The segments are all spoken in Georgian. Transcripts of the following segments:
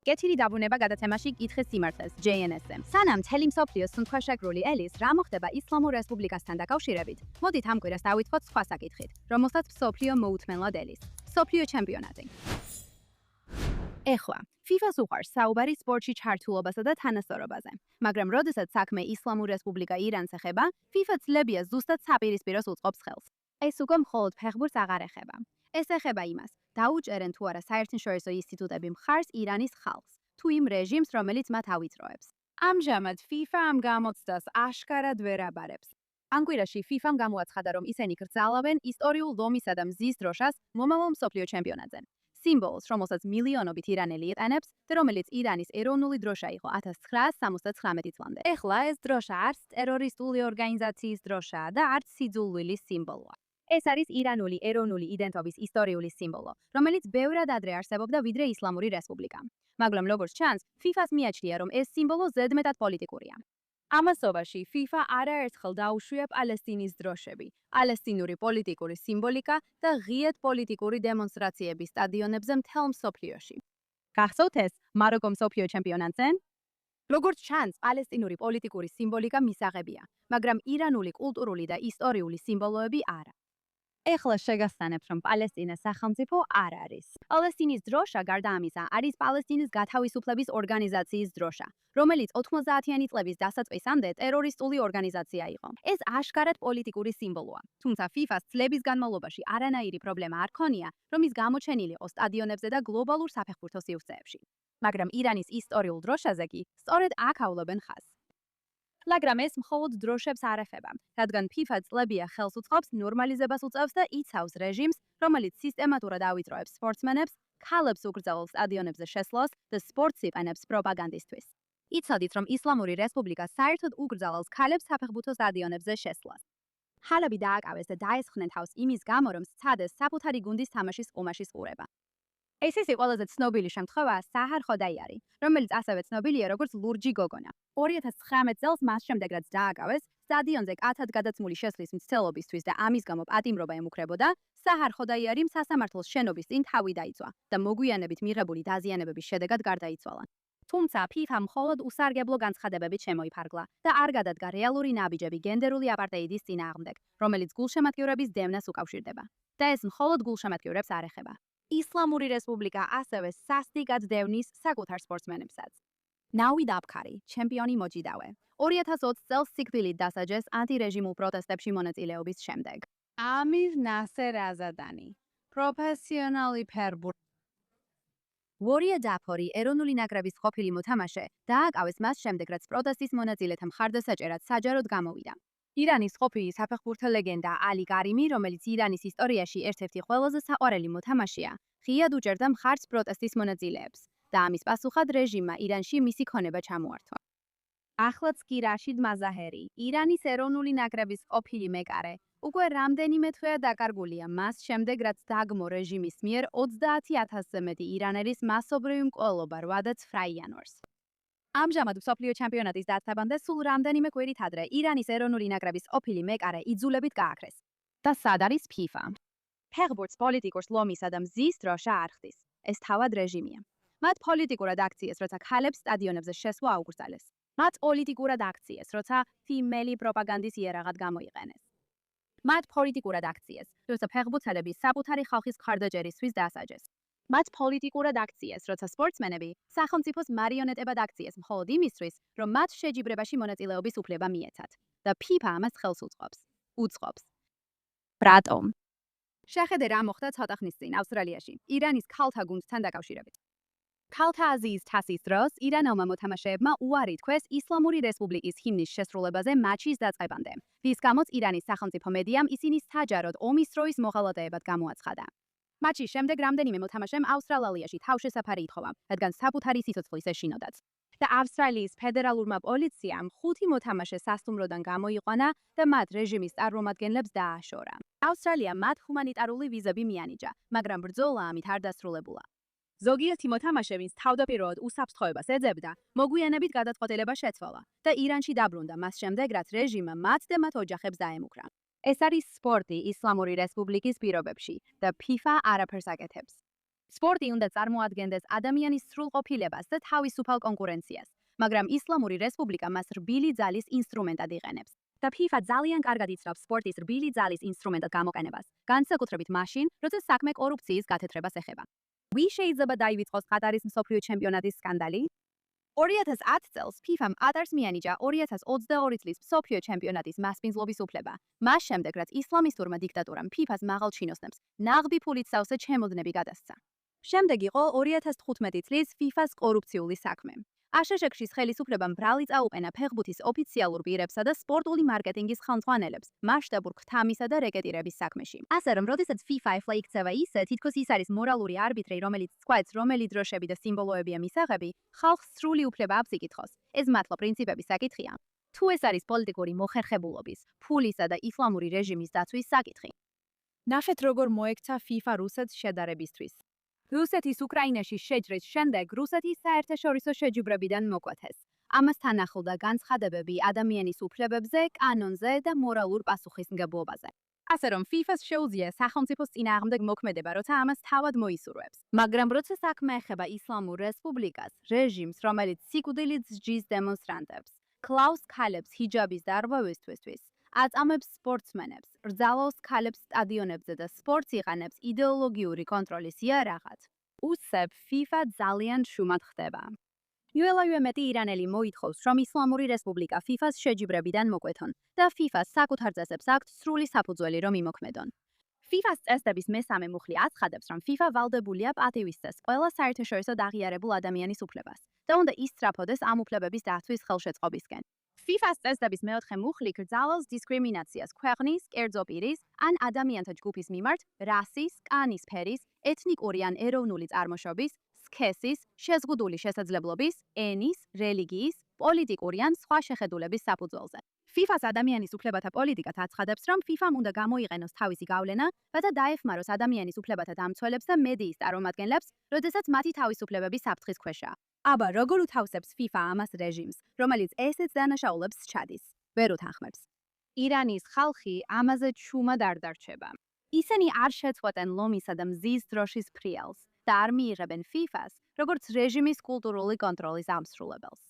კეთილი დაბრუნება გადაცემაში კითხეს სიმართლეს JNS-ემ. სანამ მთელი მსოფლიოს სუნთქვაშეგრული ელის რა მოხდება ისლამურ რესპუბლიკასთან დაკავშირებით, მოდით ამ კვირას დავიწყოთ სხვა საკითხით, რომელსაც მსოფლიო მოუთმენლად ელის. მსოფლიო ჩემპიონატი. ეხლა, FIFA-ს უყვარს საუბარი სპორტში ჩართულობასა და თანასწორობაზე, მაგრამ როდესაც საქმე ისლამურ რესპუბლიკა ირანს ეხება, FIFA ცლებია ზუსტად საპირისპიროს უწყობს ხელს. ეს უკვე მხოლოდ ფეხბურთს აღარ ეხება. ეს ეხება იმას, დაუჭერენ თუ არა საერთაშორისო ინსტიტუტები მხარს ირანის ხალხს, თუ იმ რეჟიმს, რომელიც მათ ავიწროებს. ამჟამად FIFA ამ გამოცდას აშკარად ვერ აბარებს. ამ კვირაში FIFA-მ გამოაცხადა, რომ ისინი კრძალავენ ისტორიულ ლომისა და მზის დროშას მომავალ მსოფლიო ჩემპიონატზე. სიმბოლოს, რომელსაც მილიონობით ირანელი იყენებს და რომელიც ირანის ეროვნული დროშა იყო 1979 წლამდე. ეხლა ეს დროშა არც ტერორისტული ორგანიზაციის დროშაა და არც სიძულვილის სიმბოლოა. ეს არის ირანული ეროვნული იდენტობის ისტორიული სიმბოლო, რომელიც ბევრად ადრე არსებობდა ვიდრე ისლამური რესპუბლიკა. მაგრამ როგორც ჩანს, FIFA-ს მიაჩნია, რომ ეს სიმბოლო ზედმეტად პოლიტიკურია. ამასობაში FIFA არაერთხელ დაუშვია პალესტინის დროშები, პალესტინური პოლიტიკური სიმბოლიკა და ღიად პოლიტიკური დემონსტრაციები სტადიონებზე მთელ მსოფლიოში. გახსოვთ ეს მაროკო მსოფლიო ჩემპიონატზე? როგორც ჩანს, პალესტინური პოლიტიკური სიმბოლიკა მისაღებია, მაგრამ ირანული კულტურული და ისტორიული სიმბოლოები არა. ეხლა შეგასწანებთ, რომ პალესტინას სახელმწიფო არ არის. პალესტინის დროშა გარდა ამისა არის პალესტინის გათავისუფლების ორგანიზაციის დროშა, რომელიც 90-იანი წლების დასაწყისამდე ტერორისტული ორგანიზაცია იყო. ეს აშკარად პოლიტიკური სიმბოლოა, თუმცა FIFA-ს წლების განმავლობაში არანაირი პრობლემა არ ქონია, რომ ის გამოჩენილიყო სტადიონებზე და გლობალურ საფეხბურთო სივრცეებში. მაგრამ ირანის ისტორიულ დროშაზე კი სწორედ აქ ავლობენ ხაზს. მაგრამ ეს მხოლოდ დროშებს არ ეხება, რადგან FIFA წლებია ხელს უწყობს ნორმალიზებას უწევს და იცავს რეჟიმს, რომელიც სისტემატურად ავიწროებს სპორტსმენებს, ქალებს უკრძალავს სტადიონებზე შესვლას და სპორტს იყენებს პროპაგანდისთვის. იცოდით, რომ ისლამური რესპუბლიკა საერთოდ უკრძალავს ქალებს საფეხბურთო სტადიონებზე შესვლას. ხალები დააკავეს და დაესხნენ თავს იმის გამო, რომ სცადეს საკუთარი გუნდის თამაშის ყუმაშის ყურება. ეს ის ყველაზე ცნობილი შემთხვევაა საჰარ ხოდაიარი, რომელიც ასევე ცნობილია როგორც ლურჯი გოგონა. 2019 წელს მას შემდეგ რაც დააკავეს, სტადიონზე კაცად გადაცმული შესვლის მცდელობისთვის და ამის გამო პატიმრობა ემუქრებოდა, საჰარ ხოდაიარიმ სასამართლოს შენობის წინ თავი დაიცვა და მოგვიანებით მიღებული დაზიანებების შედეგად გარდაიცვალა. თუმცა FIFA მხოლოდ უსარგებლო განცხადებებით შემოიფარგლა და არ გადადგა რეალური ნაბიჯები გენდერული აპარტეიდის წინააღმდეგ, რომელიც გულშემატკივრების დევნას უკავშირდება. და ეს მხოლოდ გულშემატკივრებს არ ეხება. ისლამური რესპუბლიკა ასევე სასტიკად დევნის საკუთარ სპორტსმენებსაც. ნავი დაფქარი, ჩემპიონი მოჯიდავე. 2020 წელს სიკვდილით დასაჯეს ანტირეჟიმულ პროტესტებში მონაწილეობის შემდეგ. ამირ ნასერ აზადანი, პროფესიონალი ფეხბურთელი. ვორია დაფორი, ეროვნული ნაკრების ყოფილი მოთამაშე, დააკავეს მას შემდეგ, რაც პროტესტის მონაწილეთა მხარდასაჭერად საჯაროდ გამოვიდა. ირანის ყოფილი საფეხბურთო ლეგენდა ალი კარიმი, რომელიც ირანის ისტორიაში ერთ-ერთი ყველაზე საყვარელი მოთამაშეა, ღიად უჭერდა მხარს პროტესტის მონაწილეებს და ამის პასუხად რეჟიმმა ირანში მისი ქონება ჩამოართვა. ახლაც კი რაშიდ მაზაჰერი, ირანის ეროვნული ნაკრების ყოფილი მეკარე, უკვე რამდენიმე თვეა დაკარგულია მას შემდეგ, რაც დაგმო რეჟიმის მიერ 30,000-ზე მეტი ირანელის მასობრივი მკვლელობა 8 იანვარს. ამჟამად მსოფლიო ჩემპიონატის დაწესებამდე სულ რამდენიმე კვირით ადრე ირანის ეროვნული ნაკრების ყოფილი მეკარე იძულებით გააქრეს. და სად არის FIFA? ფეხბურთს პოლიტიკურს ლომისა და მზის დროშა არ ხდის. ეს თავად რეჟიმია. მათ პოლიტიკურად აქციეს, როცა ქალებს სტადიონებზე შესვლა აუკრძალეს. მათ პოლიტიკურად აქციეს, როცა ფიმელი პროპაგანდის იარაღად გამოიყენეს. მათ პოლიტიკურად აქციეს, როცა ფეხბურთელები საკუთარი ხალხის მხარდაჭერისთვის დასაჯეს. მათ პოლიტიკურად აქციეს, როცა სპორტსმენები სახელმწიფოს მარიონეტებად აქციეს მხოლოდ იმისთვის, რომ მათ შეჯიბრებაში მონაწილეობის უფლება მიეცათ. და FIFA ამას ხელს უწყობს. რატომ? შეხედე რა მოხდა ცოტა ხნის წინ ავსტრალიაში, ირანის ქალთა გუნდთან დაკავშირებით. ქალთა აზიის თასის დროს ირანელმა მოთამაშეებმა უარი თქვეს ისლამური რესპუბლიკის ჰიმნის შესრულებაზე მატჩის დაწყებამდე, რის გამოც ირანის სახელმწიფო მედიამ ისინი საჯაროდ ომის დროის მოღალატეებად გამოაცხადა. მატჩის შემდეგ რამდენიმე მოთამაშემ ავსტრალიაში თავშესაფარი ითხოვა, რადგან საკუთარი სიცოცხლის ეშინოდათ. და ავსტრალიის ფედერალურმა პოლიციამ 5 მოთამაშე სასტუმროდან გამოიყვანა და მათ რეჟიმის წარმომადგენლებს დააშორა. ავსტრალიამ მათ ჰუმანიტარული ვიზები მიანიჭა, მაგრამ ბრძოლა ამით არ დასრულებულა. ზოგიერთი მოთამაშე, ვინც თავდაპირველად უსაფრთხოებას ეძებდა, მოგვიანებით გადაწყვეტილება შეცვალა და ირანში დაბრუნდა მას შემდეგ, რაც რეჟიმმა მათ და მათ ოჯახებს დაემუქრა. ეს არის სპორტი ისლამური რესპუბლიკის პირობებში და FIFA არაფერს აკეთებს. სპორტი უნდა წარმოადგენდეს ადამიანის სრულყოფილებას და თავისუფალ კონკურენციას, მაგრამ ისლამური რესპუბლიკა მას რბილი ძალის ინსტრუმენტად იყენებს. და FIFA ძალიან კარგად იცნობს სპორტის რბილი ძალის ინსტრუმენტად გამოყენებას, განსაკუთრებით მაშინ, როცა საქმე კორუფციის გათეთრებას ეხება. Why შეიძლება დაივიწყოს ყატარის მსოფლიო ჩემპიონატის სკანდალი? 2010 წელს FIFA-მ ატარს მიანიჭა 2022 წლის მსოფლიო ჩემპიონატის მასპინძლობის უფლება. მას შემდეგ, რაც ისლამისტურმა დიქტატურამ FIFA-ს მაღალ ჩინოსნებს ნაღდი ფულით სავსე ჩემოდნები გადასცა. შემდეგ იყო 2015 წლის FIFA-ს კორუფციული საქმე. აშშ-ის ხელისუფლებამ ბრალი წაუყენა ფეხბურთის ოფიციალურ პირებსა და სპორტული მარკეტინგის ხელმძღვანელებს მასშტაბურ ქთამისა და რეკეტირების საქმეში. ასე რომ, როდესაც FIFA ეხლა იქცევა ისე, თითქოს ის არის მორალური არბიტრი, რომელიც სკვეთს, რომელი დროშები და სიმბოლოებია მისაღები, ხალხს სრული უფლება აქვს იკითხოს. ეს მართლა პრინციპების საკითხია. თუ ეს არის პოლიტიკური მოხერხებულობის, ფულისა და ისლამური რეჟიმის დაცვის საკითხი. ნახეთ, როგორ მოექცა FIFA რუსეთს შედარებისთვის. რუსეთის უკრაინაში შეჯვრის შემდეგ რუსეთის საერთაშორისო შეჯიბრებიდან მოკვეთეს. ამასთან ახლდა განცხადებები ადამიანის უფლებებზე, კანონზე და მორალურ პასუხისმგებლობაზე. ასე რომ FIFA-ს შეუძლია სახელმწიფოს წინააღმდეგ მოქმედება, როცა ამას თავად მოისურვებს. მაგრამ როცა საქმე ეხება ისლამურ რესპუბლიკას, რეჟიმს, რომელიც სიკვდილით სჯის დემონსტრანტებს, კლავს ქალებს ჰიჯაბის დარღვევისთვის, აწამებს სპორტსმენებს, რძალავს ქალებს სტადიონებზე და სპორტს იყენებს იდეოლოგიური კონტროლის იარაღად, უსწრებს FIFA ძალიან შუმად ხდება. იუელაიუე მეტი ირანელი მოითხოვს, რომ ისლამური რესპუბლიკა FIFA-ს შეჯიბრებიდან მოკვეთონ და FIFA-ს საკუთარ წესებს აქვთ სრული საფუძველი, რომ იმოქმედონ. FIFA-ს წესდების მესამე მუხლი აცხადებს, რომ FIFA ვალდებულია პატივისცეს ყველა საერთაშორისო აღიარებულ ადამიანის უფლებას და უნდა ისწრაფოდეს ამ უფლებების დაცვის ხელშეწყობისკენ. FIFA-ს წესდების მეოთხე მუხლი კრძალავს დისკრიმინაციას ქვეყნის, კერძო პირის ან ადამიანთა ჯგუფის მიმართ რასის, კანის ფერის, ეთნიკური ან ეროვნული წარმოშობის, სქესის, შეზღუდული შესაძლებლობის, ენის, რელიგიის, პოლიტიკური ან სხვა შეხედულების საფუძველზე. FIFA-ს ადამიანის უფლებათა პოლიტიკად აცხადებს, რომ FIFA-მ უნდა გამოიყენოს თავისი გავლენა, რათა დაეხმაროს ადამიანის უფლებათა დამცველებს და მედიის წარმომადგენლებს, როდესაც მათი თავისუფლებები საფრთხის ქვეშაა. აბა, როგორ უთავსებს FIFA ამას რეჟიმს, რომელიც ესეც დანაშაულებს სჩადის? ვერ უთანხმებს. ირანის ხალხი ამაზე ჩუმად არ დარჩება. ისინი არ შეწყვეტენ ლომისა და მზის დროშის ფრიალს და არ მიიღებენ FIFA-ს, როგორც რეჟიმის კულტურული კონტროლის ამსრულებელს.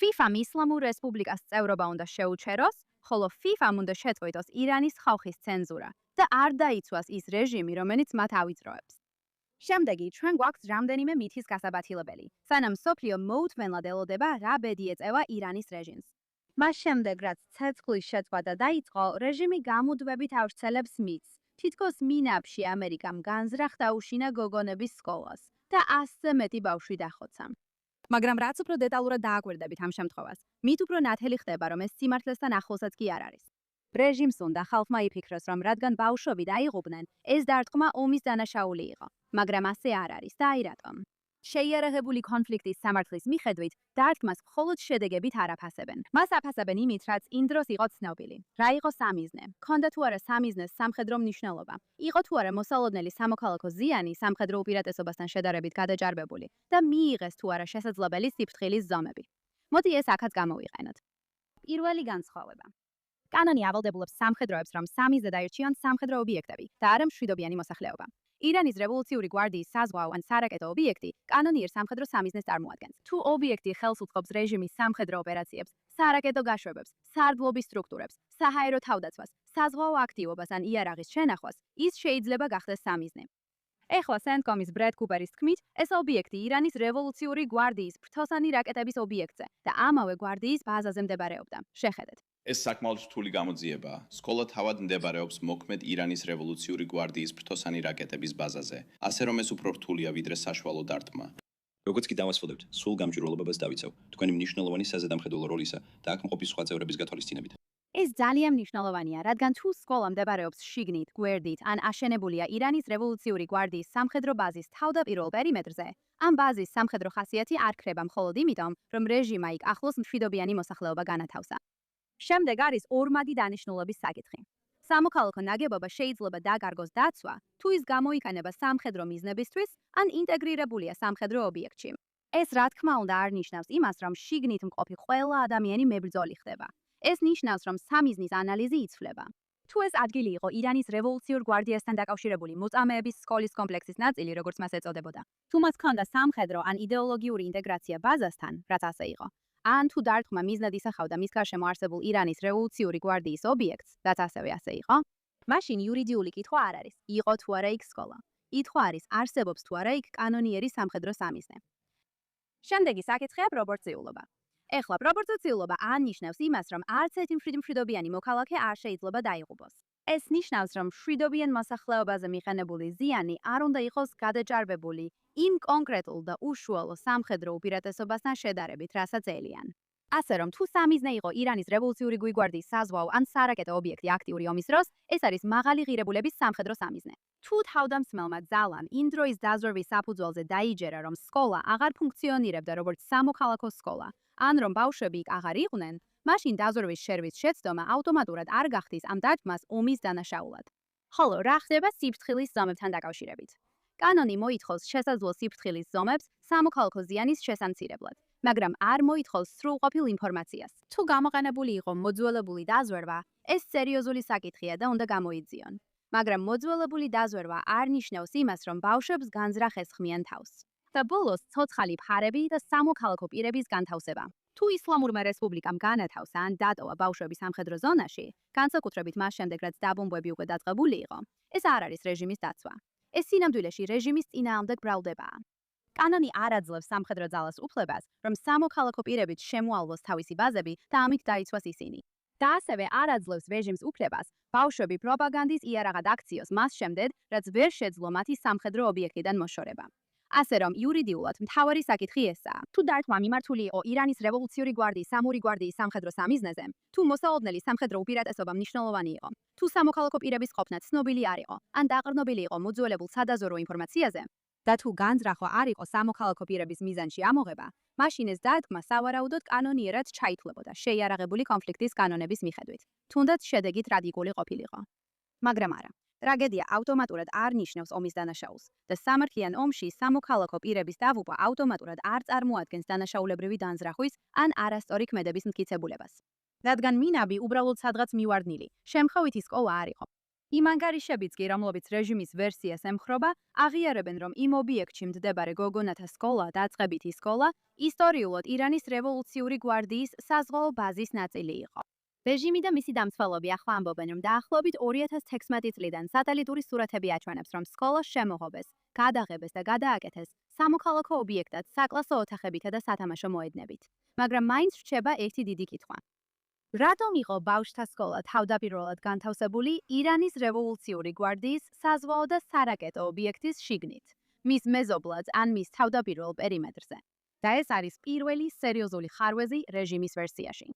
FIFA-მ ისლამურ რესპუბლიკას წევრობა უნდა შეუჩეროს, ხოლო FIFA-მ უნდა შეწყვიტოს ირანის ხალხის ცენზურა და არ დაიცვას ის რეჟიმი, რომელიც მათ ავიწროებს. შემდეგი, ჩვენ გვაქვს რამდენიმე მითის გასაბათილებელი, სანამ მსოფლიო მოუთმენლად ელოდება, რა ბედი ეწევა ირანის რეჟიმს. მას შემდეგ, რაც ცეცხლის შეწყვეტა დაიწყო, რეჟიმი გამუდმებით ავრცელებს მითს. თითქოს მინაფში ამერიკამ განზრახ დაუშინა გოგონების სკოლას და 100-ზე მეტი ბავშვი დახოცა. მაგრამ რაც უფრო დეტალურად დააკვირდებით ამ შემთხვევას, მით უფრო ნათელი ხდება, რომ ეს სიმართლესთან ახლოსაც კი არ არის. რეჟიმს უნდა ხალხმა იფიქროს, რომ რადგან ბავშვები დაიღუპნენ, ეს დარტყმა ომის დანაშაული იყო, მაგრამ ასე არ არის და აი რატომ. შეიარაღებული კონფლიქტის სამართლის მიხედვით, დარტყმას მხოლოდ შედეგებით არ აფასებენ. მას აფასებენ იმით, რაც იმ დროს იყო ცნობილი. რა იყო სამიზნე? ჰქონდა თუ არა სამიზნეს სამხედრო მნიშვნელობა? იყო თუ არა მოსალოდნელი სამოქალაქო ზიანი სამხედრო უპირატესობასთან შედარებით გადაჭარბებული და მიიღეს თუ არა შესაძლებელი სიფრთხილის ზომები. მოდი ეს აქაც გამოვიყენოთ. პირველი განსხვავება. კანონი ავალდებულებს სამხედროებს, რომ სამიზნე დაირჩიონ სამხედრო ობიექტები და არა მშვიდობიანი მოსახლეობა. ირანის რევოლუციური გვარდიის საზღვაო ან სარაკეტო ობიექტი კანონიერ სამხედრო სამიზნეს წარმოადგენს. თუ ობიექტი ხელს უწყობს რეჟიმის სამხედრო ოპერაციებს, სარაკეტო გაშვებებს, სარდლობის სტრუქტურებს, საჰაერო თავდაცვას, საზღვაო აქტივობას ან იარაღის შენახვას, ის შეიძლება გახდეს სამიზნე. ეხლა CENTCOM-ის ბრედ კუპერის თქმით, ეს ობიექტი ირანის რევოლუციური გვარდიის ფრთოსანი რაკეტების ობიექტზე და ამავე გვარდიის ბაზაზე მდებარეობდა. შეხედეთ. ეს საკმაოდ რთული გამოძიებაა. სკოლა თავად მდებარეობს მოქმედ ირანის რევოლუციური გვარდიის ფრთოსანი რაკეტების ბაზაზე, ასე რომ ეს უფრო რთულია ვიდრე საშუალო დარტყმა. როგორც კი დავასრულებთ, სულ გამჭვირვალობებას დავიცავ. თქვენი მნიშვნელოვანი საზედამხედველო როლისა და აქ მყოფი სხვა წევრების გათვალისწინებით. ეს ძალიან მნიშვნელოვანია, რადგან თუ სკოლა მდებარეობს შიგნით, გვერდით ან აშენებულია ირანის რევოლუციური გვარდიის სამხედრო ბაზის თავდაპირველ პერიმეტრზე, ამ ბაზის სამხედრო ხასიათი არ ქრება მხოლოდ იმიტომ, რომ რეჟიმმა იქ ახლოს მშვიდობიანი მოსახლეობა განათავსა. შემდეგ არის ორმაგი დანიშნულების საკითხი. სამოქალაქო ნაგებობა შეიძლება დაკარგოს დაცვა, თუ ის გამოიყენება სამხედრო მიზნებისთვის ან ინტეგრირებულია სამხედრო ობიექტში. ეს რა თქმა უნდა არ ნიშნავს იმას, რომ შიგნით მყოფი ყველა ადამიანი მებრძოლი ხდება. ეს ნიშნავს, რომ სამიზნის ანალიზი იცვლება. თუ ეს ადგილი იყო ირანის რევოლუციურ გვარდიასთან დაკავშირებული მოწამეების სკოლის კომპლექსის ნაწილი, როგორც მას ეწოდებოდა. თუ მას ჰქონდა სამხედრო ან იდეოლოგიური ინტეგრაცია ბაზასთან, რაც ასე იყო, ან თუ დარტყმა მიზნად ისახავდა მის გარშემო არსებულ ირანის რევოლუციური გვარდიის ობიექტს, რაც ასევე ასე იყო, მაშინ იურიდიული კითხვა არ არის, იყო თუ არა იქ სკოლა. კითხვა არის, არსებობს თუ არა იქ კანონიერი სამხედრო სამიზნე. შემდეგი საკითხია პროპორციულობა. ეხლა პროპორციულობა ანიშნავს იმას, რომ არც ერთი მშვიდობიანი მოქალაქე არ შეიძლება დაიღუპოს. ეს ნიშნავს, რომ მშვიდობიან მოსახლეობაზე მიყენებული ზიანი არ უნდა იყოს გადაჭარბებული იმ კონკრეტულ და უშუალო სამხედრო უპირატესობასთან შედარებით, რასაც ელიან. ასე რომ, თუ სამიზნე იყო ირანის რევოლუციური გვარდიის საზღვაო ან სარაკეტო ობიექტი აქტიური ომის დროს, ეს არის მაღალი ღირებულების სამხედრო სამიზნე. თუ თავდამსხმელმა ძალამ იმ დროის დაზვერვის საფუძველზე დაიჯერა, რომ სკოლა აღარ ფუნქციონირებდა როგორც სამოქალაქო სკოლა, ან რომ ბავშვები იქ აღარ იყვნენ, მაშინ დაზვერვის შერვის შეცდომა ავტომატურად არ გახდის ამ დარტყმას ომის დანაშაულად. ხოლო რა ხდება სიფრთხილის ზომებთან დაკავშირებით? კანონი მოითხოვს შესაძლო სიფრთხილის ზომებს სამოქალაქო ზიანის შესამცირებლად, მაგრამ არ მოითხოვს სრულყოფილ ინფორმაციას. თუ გამოყენებული იყო მოძველებული დაზვერვა, ეს სერიოზული საკითხია და უნდა გამოიძიონ. მაგრამ მოძველებული დაზვერვა არ ნიშნავს იმას, რომ ბავშვებს განზრახეს ხმიან თავს. და ბოლოს ცოცხალი ფარები და სამოქალაქო პირების განთავსება. თუ ისლამურმა რესპუბლიკამ განათავსა ან დატოვა ბავშვები სამხედრო ზონაში, განსაკუთრებით მას შემდეგ, რაც დაბომბვები უკვე დაწყებული იყო, ეს არ არის რეჟიმის დაცვა. ეს სინამდვილეში რეჟიმის წინააღმდეგ ბრალდებაა. კანონი არ აძლევს სამხედრო ძალას უფლებას, რომ სამოქალაქო პირებით შემოალვოს თავისი ბაზები და ამით დაიცვას ისინი. და ასევე არ აძლევს რეჟიმს უფლებას ბავშვები პროპაგანდის იარაღად აქციოს მას შემდეგ, რაც ვერ შეძლო მათი სამხედრო ობიექტიდან მოშორება. ასე რომ, იურიდიულად მთავარი საკითხი ესაა. თუ დარტყმა მიმართული იყო ირანის რევოლუციური გვარდიის სამური გვარდიის სამხედრო სამიზნეზე, თუ მოსაოდნელი სამხედრო უპირატესობა მნიშვნელოვანი იყო, თუ სამოქალაქო პირების ყოფნა ცნობილი არ იყო, ან დაყრდნობილი იყო მოძველებულ სადაზვერვო ინფორმაციაზე, და თუ განზრახვა არ იყო სამოქალაქო პირების მიზანში ამოღება, მაშინ ეს დარტყმა სავარაუდოდ კანონიერად ჩაითვლებოდა შეიარაღებული კონფლიქტის კანონების მიხედვით, თუნდაც შედეგი ტრაგიკული ყოფილიყო. მაგრამ არა. ტრაგედია ავტომატურად არ ნიშნავს ომის დანაშაულს და სამართლიან ომში სამოქალაქო პირების დავუპა ავტომატურად არ წარმოადგენს დანაშაულებრივი განზრახვის ან არასწორი ქმედების მტკიცებულებას. რადგან მინაბი უბრალოდ სადღაც მივარდნილი, შემთხვევითი სკოლა არ იყო. იმ ანგარიშებიც კი, რომლებიც რეჟიმის ვერსიას ემხრობა, აღიარებენ, რომ იმ ობიექტში მდებარე გოგონათა სკოლა, დაწყებითი სკოლა, ისტორიულად ირანის რევოლუციური გვარდიის საზღვაო ბაზის ნაწილი იყო. რეჟიმი და მისი დამცველები ახლა ამბობენ, რომ დაახლოებით 2016 წლიდან სატელიტური სურათები აჩვენებს, რომ სკოლა შემოღობეს, გადაღებეს და გადააკეთეს სამოქალაქო ობიექტად საკლასო ოთახებითა და სათამაშო მოედნებით. მაგრამ მაინც რჩება ერთი დიდი კითხვა. რატომ იყო ბავშვთა სკოლა თავდაპირველად განთავსებული ირანის რევოლუციური გვარდიის საზღვაო და სარაკეტო ობიექტის შიგნით, მის მეზობლად ან მის თავდაპირველ პერიმეტრზე? და ეს არის პირველი სერიოზული ხარვეზი რეჟიმის ვერსიაში.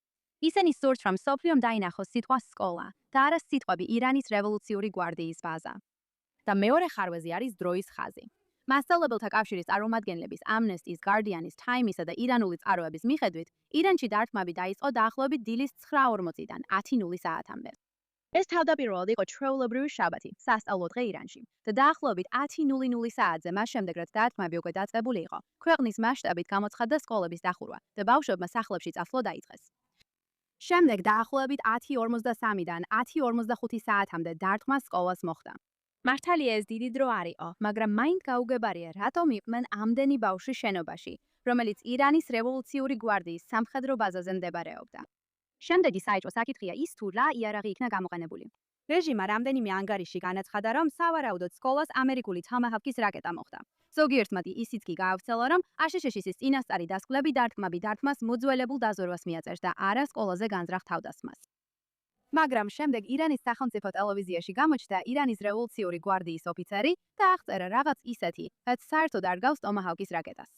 ისინი სურთ, რომ მსოფლიომ დაინახოს სიტყვა სკოლა და არა სიტყვები ირანის რევოლუციური გვარდიის ბაზა. და მეორე ხარვეზი არის დროის ხაზი. მასწავლებელთა კავშირის წარმომადგენლების ამნესტის, გარდიანის, თაიმისა და ირანული წყაროების მიხედვით, ირანში დარტყმები დაიწყო დაახლოებით დილის 9:40-დან 10:00 საათამდე. ეს თავდაპირველად იყო ჩვეულებრივი შაბათი, სასწავლო დღე ირანში და დაახლოებით 10:00 საათზე მას შემდეგ, რაც დარტყმები უკვე დაწყებული იყო, ქვეყნის მასშტაბით გამოცხადდა სკოლების დახურვა და ბავშვებმა სახლებში წასვლა დაიწყეს. შემდეგ დაახლოებით 10:43-დან 10:45 საათამდე დარტყმა სკოლას მოხდა. მართალია ეს დიდი დრო არ იყო, მაგრამ მაინც გაუგებარია, რატომ იყვნენ ამდენი ბავშვი შენობაში, რომელიც ირანის რევოლუციური გვარდიის სამხედრო ბაზაზე მდებარეობდა. შემდეგი საეჭვო საკითხია ის, თუ რა იარაღი იქნა გამოყენებული. რეჟიმმა რამდენიმე ანგარიში განაცხადა, რომ სავარაუდოდ სკოლას ამერიკული თამაჰავკის რაკეტა მოხდა. ზოგიერთმა ისიც კი გაავრცელა, რომ აშშ-ის წინასწარი დასკვნები დარტყმას მოძველებულ დაზვერვას მიაწერს და არა სკოლაზე განზრახ თავდასხმას. მაგრამ შემდეგ ირანის სახელმწიფო ტელევიზიაში გამოჩნდა ირანის რევოლუციური გვარდიის ოფიცერი და აღწერა რაღაც ისეთი, რაც საერთოდ არ გავს ტომაჰავკის რაკეტას.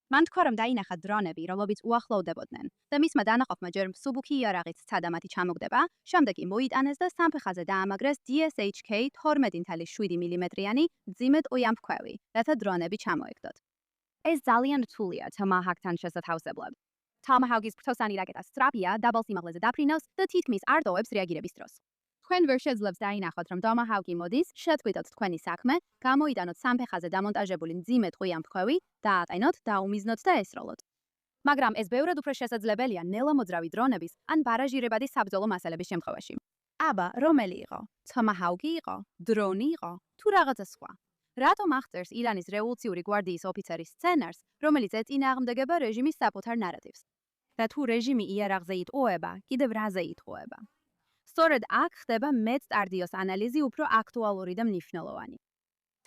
მან თქვა, რომ დაინახა დრონები, რომლებიც უახლოვდებოდნენ და მისმა დანაყოფმა ჯერ მსუბუქი იარაღით სცადა მათი ჩამოგდება, შემდეგ კი მოიტანეს და სამფეხაზე დაამაგრეს DSHK 12.7 მმ-იანი მძიმე ტყვიამფქვევი, რათა დრონები ჩამოეგდოთ. ეს ძალიან რთულია ტომაჰავკთან შესათავსებლად. ტომაჰავკის ფრთოსანი რაკეტა სწრაფია, დაბალ სიმაღლეზე დაფრინავს და თითქმის არ ტოვებს რეაგირების დროს. თქვენ ვერ შეძლებს დაინახოთ, რომ ტომაჰავკი მოდის, შეწყვიტოთ თქვენი საქმე, გამოიტანოთ სამფეხაზე დამონტაჟებული მძიმე ტყვიამფქვევი, დააყენოთ, დაუმიზნოთ და ესროლოთ. მაგრამ ეს ბევრად უფრო შესაძლებელია ნელა მოძრავი დრონების ან ბარაჟირებადი საბრძოლო მასალების შემთხვევაში. აბა, რომელი იყო? Tomahawk-ი იყო, დრონი იყო, თუ რაღაცა სხვა. რატომ აღწერს ირანის რევოლუციური გვარდიის ოფიცერის სცენარს, რომელიც ეწინააღმდეგება რეჟიმის საკუთარ ნარატივს? და თუ რეჟიმი იარაღზე იტყუება, კიდევ რაზე იტყუება? სწორედ აქ ხდება მეც ტარდიოს ანალიზი უფრო აქტუალური და მნიშვნელოვანი.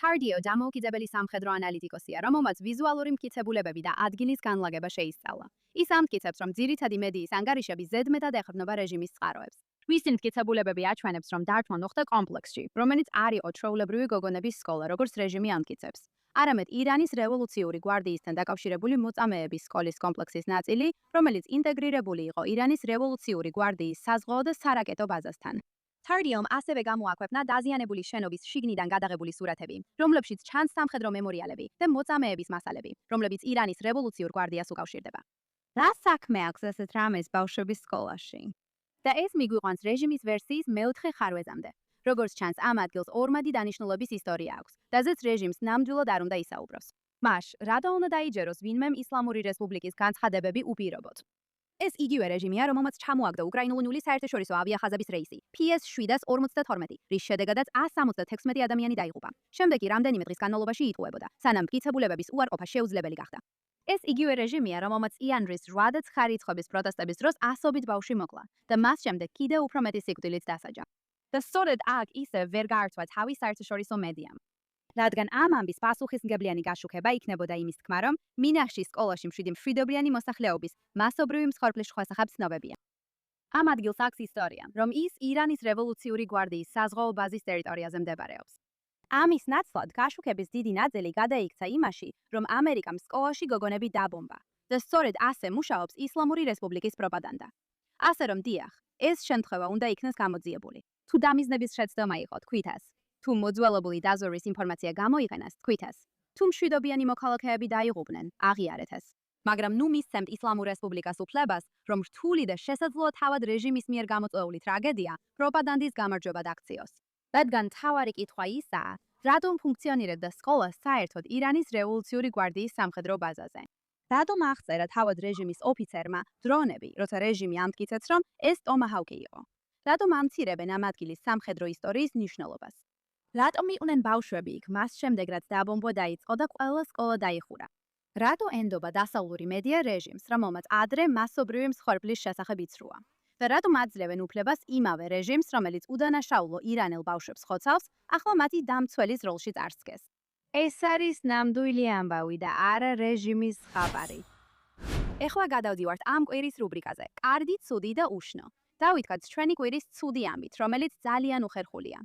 ტარდიო დამოუკიდებელი სამხედრო ანალიტიკოსია, რომელმაც ვიზუალური მტკიცებულებები და ადგილის განლაგება შეისწავლა. ის ამტკიცებს, რომ ძირითადი მედიის ანგარიშები ზედმეტად ეყრდნობა რეჟიმის წყაროებს. მისი მტკიცებულებები აჩვენებს, რომ დართვა მოხდა კომპლექსში, რომელიც არ იყო ჩვეულებრივი გოგონების სკოლა, როგორც რეჟიმი ამტკიცებს. არამედ ირანის რევოლუციური გვარდიისთან დაკავშირებული მოწამეების სკოლის კომპლექსის ნაწილი, რომელიც ინტეგრირებული იყო ირანის რევოლუციური გვარდიის საზღვაო და სარაკეტო ბაზასთან. ტარდიომ ასევე გამოაქვეყნა დაზიანებული შენობის შიგნიდან გადაღებული სურათები, რომლებშიც ჩანს სამხედრო მემორიალები და მოწამეების მასალები, რომლებიც ირანის რევოლუციურ გვარდიას უკავშირდება. რა საქმე აქვს ასეთ რამეს ბავშვების სკოლაში? და ეს მიგვიყვანს რეჟიმის ვერსიის მეოთხე ხარვეზამდე. როგორც ჩანს, ამ ადგილს ორმაგი დანიშნულების ისტორია აქვს, დაზეც რეჟიმს ნამდვილად არ უნდა ისაუბროს. მაშ, რატო უნდა დაიჯეროს ვინმემ ისლამური რესპუბლიკის განცხადებები უპირობოდ? ეს იგივე რეჟიმია, რომელმაც ჩამოაგდო უკრაინული საერთაშორისო ავიახაზების რეისი PS-752, რის შედეგადაც 176 ადამიანი დაიღუპა. შემდეგ კი რამდენიმე დღის განმავლობაში იტყუებოდა, სანამ მტკიცებულებების უარყოფა შეუძლებელი გახდა. ეს იგივე რეჟიმია, რომელმაც იანვრის 89 რიცხვების პროტესტების დროს ასობით ბავშვი მოკლა და მას შემდეგ კიდევ უფრო მეტი სიკვდილით დასაჯა. და სწორედ აქ ისე ვერ გაართვა თავის საერთაშორისო მედიამ. რადგან ამ ამბის პასუხისმგებლიანი გაშუქება იქნებოდა იმის თქმა, რომ მინახში სკოლაში მშვიდობიანი მოსახლეობის მასობრივი მსხვერპლის შესახებ ცნობებია. ამ ადგილს აქვს ისტორია, რომ ის ირანის რევოლუციური გვარდიის საზღვაო ბაზის ტერიტორიაზე მდებარეობს. ამის ნაცვლად გაშუქების დიდი ნაწილი გადაიქცა იმაში, რომ ამერიკამ სკოლაში გოგონები დაბომბა და სწორედ ასე მუშაობს ისლამური რესპუბლიკის პროპაგანდა. ასე რომ დიახ, ეს შემთხვევა უნდა იქნას გამოძიებული. თუ დამიზნების შეცდომა იყო, თქვით ეს. თუ მოძველებული დაზვერვის ინფორმაცია გამოიყენეს, თქვით ეს. თუ მშვიდობიანი მოქალაქეები დაიღუპნენ, აღიარეთ ეს. მაგრამ ნუ მისცემთ ისლამურ რესპუბლიკას უფლებას, რომ რთული და შესაძლოა თავად რეჟიმის მიერ გამოწვეული ტრაგედია პროპაგანდის გამარჯვებად აქციოს. რადგან მთავარი კითხვა ისაა, რატომ ფუნქციონირებდა სკოლა საერთოდ ირანის რევოლუციური გვარდიის სამხედრო ბაზაზე? რატომ აღწერა თავად რეჟიმის ოფიცერმა დრონები, როცა რეჟიმი ამტკიცებს, რომ ეს Tomahawk-ი იყო? რატომ ამცირებენ ამ ადგილის სამხედრო ისტორიის მნიშვნელობას? რატომ იყვნენ ბავშვები იქ მას შემდეგ, რაც დაბომბვა დაიწყო და ყველა სკოლა დაიხურა? რატო ენდობა დასავლური მედია რეჟიმს, რომელმაც ადრე მასობრივი მსხვერპლის შესახებ იცრუა? და რატომ აძლევენ უფლებას იმავე რეჟიმს, რომელიც უდანაშაულო ირანელ ბავშვებს ხოცავს, ახლა მათი დამცველის როლში წარსდგეს? ეს არის ნამდვილი ამბავი და არა რეჟიმის ხაბარი. ეხლა გადავდივართ ამ კვირის რუბრიკაზე. კარგი, ცუდი და უშნო. დავითქვათ ჩვენი კვირის ცუდი ამბით, რომელიც ძალიან უხერხულია.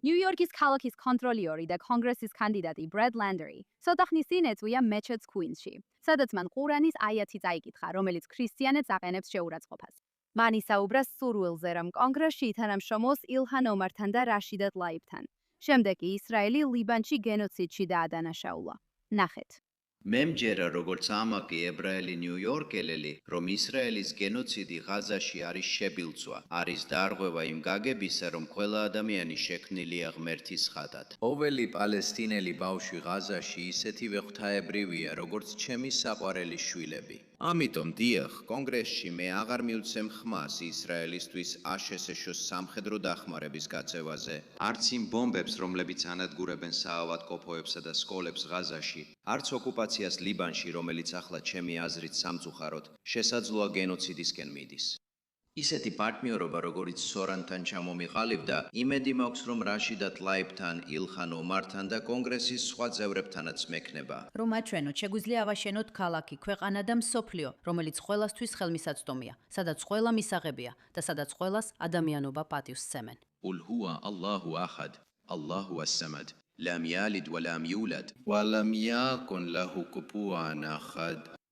ნიუ-იორკის ქალაქის კონტროლიორი და კონგრესის კანდიდატი ბრედ ლანდერი ცოტა ხნის წინ ეწვია მეჩეთს κουინსში, სადაც მან ყურანის აიათი წაიკითხა, რომელიც ქრისტიანებს აყენებს შეურაცხყოფას. მან ისაუბრა სურვილზე, რომ კონგრესში ითანამშრომლოს ილჰან ომართან და რაშიდა ტლაიბთან. შემდეგ კი ისრაელი ლიბანში გენოციდში დაადანაშაულა. ნახეთ. მე მჯერა, როგორც ამაყი ებრაელი ნიუ-იორკელელი, რომ ისრაელის გენოციდი ღაზაში არის შებილწვა, არის დარღვევა იმ გაგებისა, რომ ყველა ადამიანი შექმნილია ღმერთის ხატად. ყოველი პალესტინელი ბავშვი ღაზაში ისეთივე ღვთაებრივია, როგორც ჩემი საყვარელი შვილები. ამიტომ დიახ, კონგრესში მე აღარ მივცემ ხმას ისრაელისთვის აშშ-ს სამხედრო დახმარების გაწევაზე, არც იმ ბომბებს, რომლებიც ანადგურებენ საავადმყოფოებსა და სკოლებს ღაზაში, არც ოკუპაციას ლიბანში, რომელიც ახლა ჩემი აზრით სამწუხაროდ შესაძლოა გენოციდისკენ მიდის. ისეთი პარტნიორობა, როგორიც სორანთან ჩამომიყალიბდა, იმედი მაქვს, რომ რაშიდა ტლაიბთან, ილჰან ომართან და კონგრესის სხვა წევრებთანაც მექნება. რომ აჩვენოთ, შეგვიძლია ავაშენოთ ქალაქი, ქვეყანა და მსოფლიო, რომელიც ყველასთვის ხელმისაწვდომია, სადაც ყველა მისაღებია და სადაც ყველას ადამიანობა პატივს სცემენ. قل هو الله أحد الله الصمد لم يلد ولم يولد ولم يكن له كفوا أحد.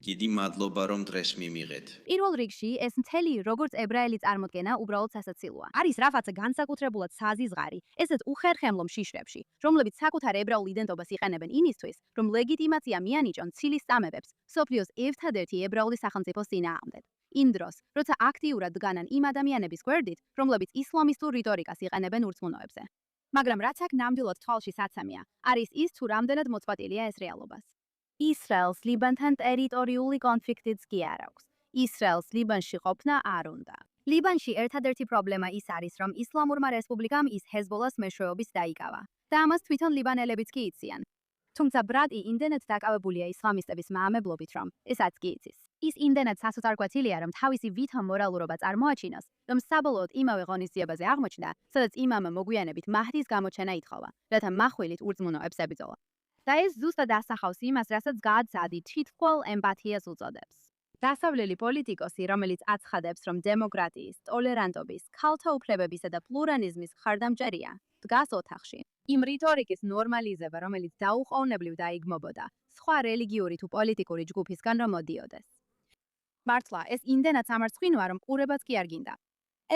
დიდი მადლობა, რომ დღეს მიმიღეთ. პირველ რიგში ეს მთელი როგორც ებრაელი წარმოდგენა უბრალოდ სასაცილოა. არის რაღაცა განსაკუთრებულად საზიზღარი, ესეც უხერხემლო მშიშრებში, რომლებიც საკუთარ ებრაულ იდენტობას იყენებენ იმისთვის, რომ ლეგიტიმაცია მიანიჭონ ცილის წამებებს მსოფლიოს ერთადერთი ებრაული სახელმწიფოს წინააღმდეგ. იმ დროს, როცა აქტიურად დგანან იმ ადამიანების გვერდით, რომლებიც ისლამისტურ რიტორიკას იყენებენ ურწმუნოებზე. მაგრამ რაც აქ ნამდვილად თვალში საცემია, არის ის თუ რამდენად მოწყვეტილია ეს რეალობას. ისრაელს ლიბანთან ტერიტორიული კონფლიქტიც კი არ აქვს. ისრაელს ლიბანში ყოფნა არ უნდა. ლიბანში ერთადერთი პრობლემა ის არის, რომ ისლამურმა რესპუბლიკამ ის ჰეზბოლას მეშვეობით დაიკავა და ამას თვითონ ლიბანელებიც კი იციან. თუმცა ბრადი იმდენად დაკავებულია ისლამისტების მაამებლობით, რომ ესაც კი იცის. ის იმდენად სასოთარკვეთილია, რომ თავისი ვითომ მორალურობა წარმოაჩინოს, რომ საბოლოოდ იმავე ღონისძიებაზე აღმოჩნდა, სადაც იმამმა მოგვიანებით მაჰდის გამოჩენა ითხოვა, რათა מחვილით ურწმუნოებს ებრძოლა. და ეს ზუსტად ასახავს იმას, რასაც გააცადი თითქოს ემპათიას უწოდებს. დასავლელი პოლიტიკოსი, რომელიც აცხადებს, რომ დემოკრატიის, ტოლერანტობის, ქალთა უფლებებისა და პლურალიზმის მხარდამჭერია, დგას ოთახში. იმ რიტორიკის ნორმალიზება, რომელიც დაუყოვნებლივ დაიგმობოდა სხვა რელიგიური თუ პოლიტიკური ჯგუფისგან რომ მოდიოდეს. მართლა, ეს იმდენად სამარცხვინოა, რომ ყურებაც კი არ გინდა.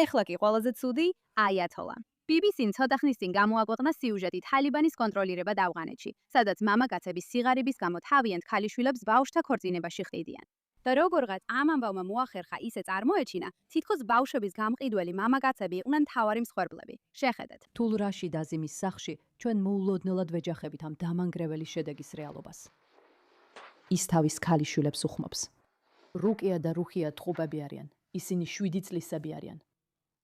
ეხლა კი ყველაზე ცუდი აიათოლა. BBC-ს ცოტა ხნის წინ გამოაგვეყნა სიუჟეტი თალიბანის კონტროლირებად ავღანეთში, სადაც მამაკაცების სიღარიბის გამო თავიანთ ქალიშვილებს ბავშვთა ქორწინებაში ხდიდიან. და როგორღაც ამ ამბავმა მოახერხა ისე წარმოეჩინა, თითქოს ბავშვების გამყიდველი მამაკაცები იყვნენ მთავარი მსხვერპლები. შეხედეთ. თულ რაშიდ აზიმის სახში ჩვენ მოულოდნელად ვეჯახებით ამ დამანგრეველი შედეგის რეალობას. ის თავის ქალიშვილებს უხმობს. რუკია და რუხია ტყუპები არიან. ისინი 7 წლისები არიან.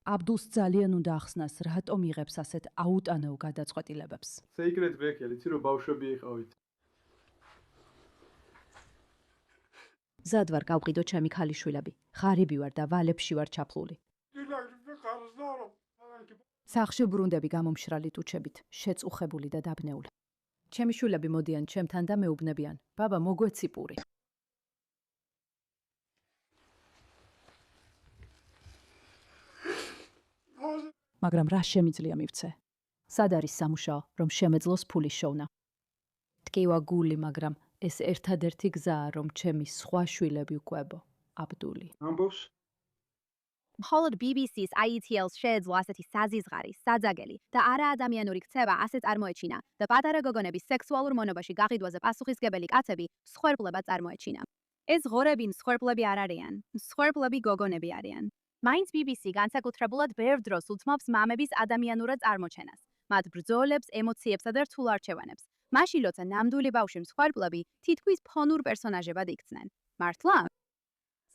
აბდულს ძალიან უნდა ახსნას, რატომ იღებს ასეთ აუტანელ გადაწყვეტილებებს. Secret back-ი, იცი რომ ბავშვები იყავით. ზად ვარ გავყიდო ჩემი ქალიშვილები. ღარიბი ვარ და ვალებში ვარ ჩაფლული. სახში ბრუნდები გამომშრალი ტუჩებით, შეწუხებული და დაბნეული. ჩემი შვილები მოდიან ჩემთან და მეუბნებიან: "ბაბა, მოგვეცი პური." მაგრამ რა შემიძლია მივცე? სად არის სამუშაო, რომ შემეძლოს ფულის შოვნა? ტკივა გული, მაგრამ ეს ერთადერთი გზაა, რომ ჩემი სხვა შვილები ვკვებო. აბდული. ამბობს მხოლოდ BBC-ს IETL-ს შეეძლო ასეთი საზიზღარი, საძაგელი და არაადამიანური ქცევა ასე წარმოეჩინა და პატარა გოგონების სექსუალურ მონობაში გაყიდვაზე პასუხისგებელი კაცები მსხვერპლება წარმოეჩინა. ეს ღორები მსხვერპლები არ არიან, მსხვერპლები გოგონები არიან. მაინც BBC განსაკუთრებულად ბევრ დროს უთმობს მამების ადამიანურად წარმოჩენას, მათ ბრძოლებს, ემოციებსა და რთულ არჩევანებს. მაშინ როცა ნამდვილი ბავშვი მსხვერპლები თითქმის ფონურ პერსონაჟებად იქცნენ. მართლა?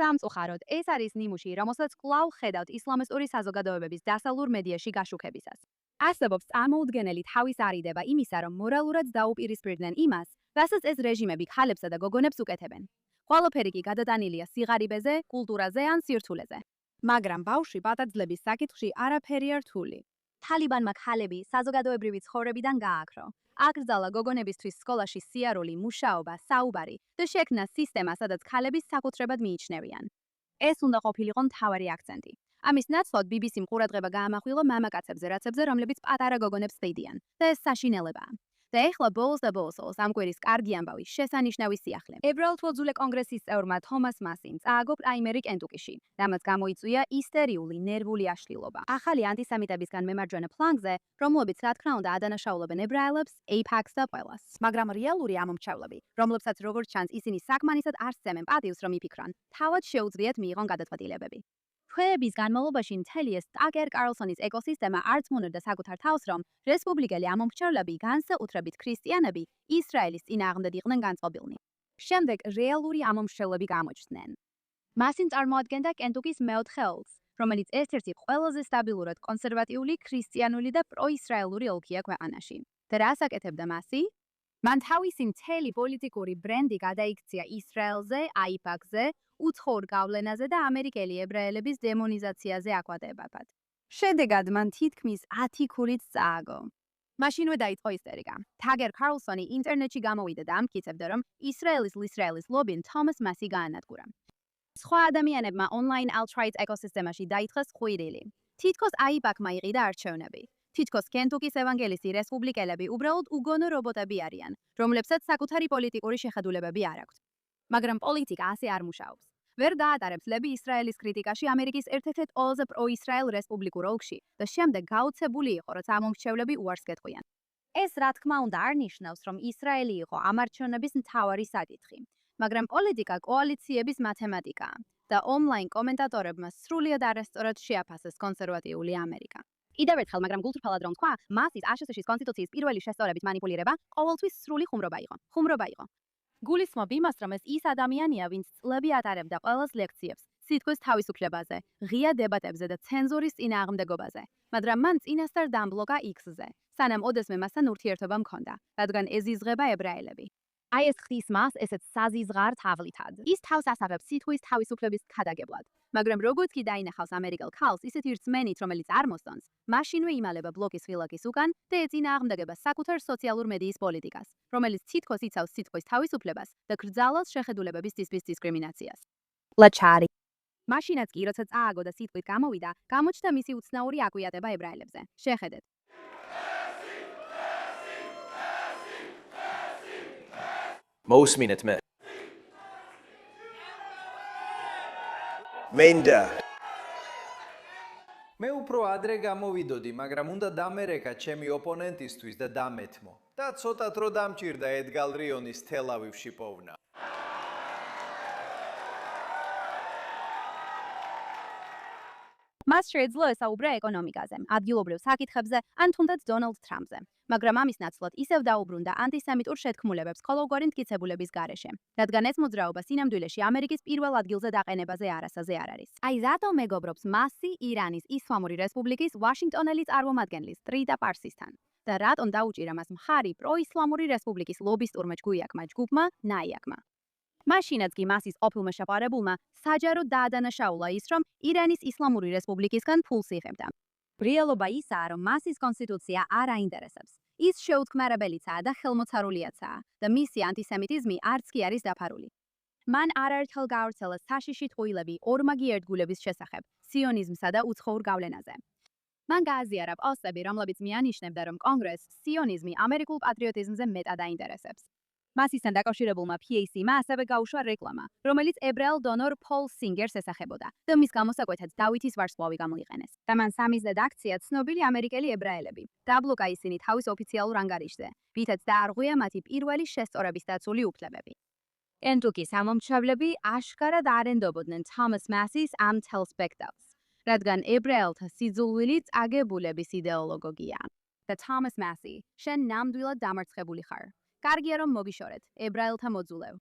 სამწუხაროდ, ეს არის ნიმუში, რომელსაც კვლავ ხედავთ ისლამისტური საზოგადოებების დასავლურ მედიაში გაშუქებისას. არსებობს წარმოუდგენელი თავის არიდება იმისა, რომ მორალურად დაუპირისპირდნენ იმას, რასაც ეს რეჟიმები ქალებსა და გოგონებს უკეთებენ. ყველაფერი კი გადატანილია სიღარიბეზე, კულტურაზე ან სირთულეზე. მაგრამ ბავშვი პატაძლების საკითხში არაფერია რთული. თალიბანმა ქალები საზოგადოებრივი ცხოვრებიდან გააქრო. აკრძალა გოგონებისთვის სკოლაში სიარული, მუშაობა, საუბარი და შექმნა სისტემა, სადაც ქალები საკუთრებად მიიჩნევიან. ეს უნდა ყოფილიყო მთავარი აქცენტი. ამის ნაცვლად BBC-მ ყურადღება გაამახვილა მამაკაცებზე, რაცებზე, რომლებიც პატარა გოგონებს ხდიდიან და ეს საშინელებაა. და ეხლა ბოლოს და ბოლოს ამ კვირის კარგი ამბავი შესანიშნავი სიახლე. ებრაელთვოძულე კონგრესის წევრმა თომას მასიმ წააგო პრაიმერი კენტუკიში, რამაც გამოიწვია ისტერიული ნერვული აშლილობა. ახალი ანტისემიტებისგან მემარჯვენე ფლანგზე, რომლებიც რა თქმა უნდა ადანაშაულებენ ებრაელებს, AIPAC-ს და ყველას. მაგრამ რეალური ამომრჩევლები, რომლებსაც როგორც ჩანს ისინი საკმარისად არ სცემენ პატივს, რომ იფიქრონ, თავად შეუძლიათ მიიღონ გადაწყვეტილებები. თვეების განმავლობაში მთელი ეს ტაკერ კარლსონის ეკოსისტემა არც მონერდა საკუთარ თავს, რომ რესპუბლიკელი ამომრჩევლები, განსაკუთრებით ქრისტიანები, ისრაელის წინააღმდეგ იყვნენ განწყობილნი. შემდეგ რეალური ამომრჩევლები გამოჩნდნენ. მასიმ წარმოადგენდა კენტუკის მეოთხე ოლქს, რომელიც ერთ-ერთი ყველაზე სტაბილურად კონსერვატიული, ქრისტიანული და პროისრაელური ოლქია ქვეყანაში. და რას აკეთებდა მასი? მან თავისი მთელი პოლიტიკური ბრენდი გადაიქცია ისრაელზე, AIPAC-ზე, უცხოურ გავლენაზე და ამერიკელი ებრაელების დემონიზაციაზე აკვადებად. შედეგად მან თითქმის 10 ქულით წააგო. მაშინვე დაიწყო ისტერიკა. თაგერ კარლსონი ინტერნეტში გამოვიდა და ამტკიცებდა, რომ ისრაელის ლობინ თომას მასი გაანადგურა. სხვა ადამიანებმა ონლაინ alt-right ეკოსისტემაში დაიწყეს ხვირილი. თითქოს AIPAC-მა იყიდა არჩევნები. თითქოს კენტუკის ევანგელისტი რესპუბლიკელები უბრალოდ უგონო რობოტები არიან, რომლებსაც საკუთარი პოლიტიკური შეხედულებები არ აქვთ. მაგრამ პოლიტიკა ასე არ მუშაობს. ვერ გაატარებს ლები ისრაელის კრიტიკაში ამერიკის ერთ-ერთ ყველაზე პროისრაელ რესპუბლიკურ ოლქში და შემდეგ გაუცებული იყო, როცა ამომრჩევლები უარს გეტყვიან. ეს რა თქმა უნდა არ ნიშნავს, რომ ისრაელი იყო ამ არჩევნების მთავარი საკითხი, მაგრამ პოლიტიკა კოალიციების მათემატიკაა და ონლაინ კომენტატორებმა სრულიად არასწორად შეაფასეს კონსერვატიული ამერიკა. კიდევ ერთხელ, მაგრამ გულწრფელად რომ თქვა, მასის აშშ-ის კონსტიტუციის პირველი შესწორებით манипуლირება ყოველთვის სრული ხუმრობა იყო. ხუმრობა იყო. გულისხმობ იმას, რომ ეს ის ადამიანია, ვინც წლები ატარებდა ყველას ლექციებს, სიტყვის თავისუფლებაზე, ღია დებატებზე და ცენზურის წინააღმდეგობაზე, მაგრამ მან წინასწარ დამბლოკა X-ზე, სანამ ოდესმე მასთან ურთიერთობა მქონდა, რადგან ეზიზღება ებრაელები. აი ეს ხდის მას ესეც საზიზღარ თავლითად. ის თავს ასაღებს სიტყვის თავისუფლების ქადაგებლად, მაგრამ როგორც კი დაინახავს ამერიკელ ქალს, ისეთი რწმენით, რომელიც არ მოსწონს, მაშინვე იმალება ბლოკის ღილაკის უკან და ეწინააღმდეგება საკუთარ სოციალურ მედიის პოლიტიკას, რომელიც თითქოს იცავს სიტყვის თავისუფლებას და კრძალავს შეხედულებების თისბის დისკრიმინაციას. ლაჩარი. მაშინაც კი, როცა წააგო და სიტყვით გამოვიდა, გამოჩნდა მისი უცნაური აკვიატება ებრაელებზე. შეხედეთ. მოусმინეთ მე. მენდა. მე უფრო ადრე გამოვიდოდი, მაგრამ უნდა დამერეკა ჩემი ოპონენტისთვის და დამეთმო. და ცოტათ რო დამჭირდა ედგარ რიონის თელ-ავივში პოვნა. მას შეეძლო ესაუბრა ეკონომიკაზე, ადგილობრივ საკითხებზე, ან თუნდაც დონალდ ტრამპზე, მაგრამ ამის ნაცვლად ისევ დაუბრუნდა ანტისემიტურ შეთქმულებებს ყოველგვარი მტკიცებულების გარეშე, რადგან ეს მოძრაობა სინამდვილეში ამერიკის პირველ ადგილზე დაყენებაზე არასაზე არ არის. აი რატომ მეგობრობს მასი ირანის ისლამური რესპუბლიკის ვაშინგტონელი წარმომადგენლის ტრიდა პარსისთან და რატომ დაუჭირა მას მხარი პროისლამური რესპუბლიკის ლობისტურმა ჯგუიაკმა ჯგუფმა ნაიაკმა. მაშინაც კი მასის ყოფილმა შეყარებულმა საჯაროდ დაადანაშაულა ის, რომ ირანის ისლამური რესპუბლიკისგან ფულს იღებდა. რეალობა ისაა, რომ მასის კონსტიტუცია არ აინტერესებს. ის შეუთქმერებელიცაა და ხელმოცარულიაცაა და მისი ანტისემიტიზმი არც კი არის დაფარული. მან არაერთხელ გაავრცელა საშიში ტყუილები ორმაგი ერთგულების შესახებ, სიონიზმსა და უცხოურ გავლენაზე. მან გააზიარა პოსტები, რომლებიც მიანიშნებდა, რომ კონგრესს სიონიზმი ამერიკულ პატრიოტიზმზე მეტად აინტერესებს. მასისთან დაკავშირებულმა PAC-მა ასევე გაუშვა რეკლამა, რომელიც ებრაელ დონორ პოლ სინგერს ესახებოდა და მის გამოსაკვეთად დავითის ვარსკვლავი გამოიყენეს. და მან სამიზნედ აქცია ცნობილი ამერიკელი ებრაელები. დაბლოკა ისინი თავის ოფიციალურ ანგარიშზე, რითაც დაარღვია მათი პირველი შესწორების დაცული უფლებები. ენტუკის ამომრჩევლები აშკარად არ ენდობოდნენ თომას მასის ამ მთელ სპექტაკლს, რადგან ებრაელთა სიძულვილი წაგებულების იდეოლოგია. და თომას მასი, შენ ნამდვილად დამარცხებული ხარ. კარგია რომ მოგიშორეთ, ებრაელთა მოძულევ.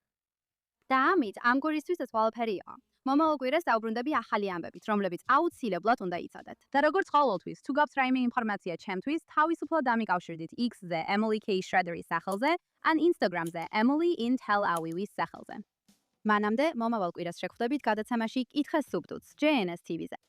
და ამით ამ გვერდისთვის ეს ყველაფერი იყო. მომავალ კვირას დაუბრუნდები ახალი ამბებით, რომლებიც აუცილებლად უნდა იცოდეთ. და როგორც ყოველთვის, თუ გაქვთ რაიმე ინფორმაცია ჩემთვის, თავისუფლად დამიკავშირდით X-ზე Emily K. Schroeder-ის სახელზე, ან Instagram-ზე Emily in Tel Aviv-ის სახელზე. მანამდე, მომავალ კვირას შეგხვდებით გადაცემაში კითხე სუბტუც JNS TV-ზე.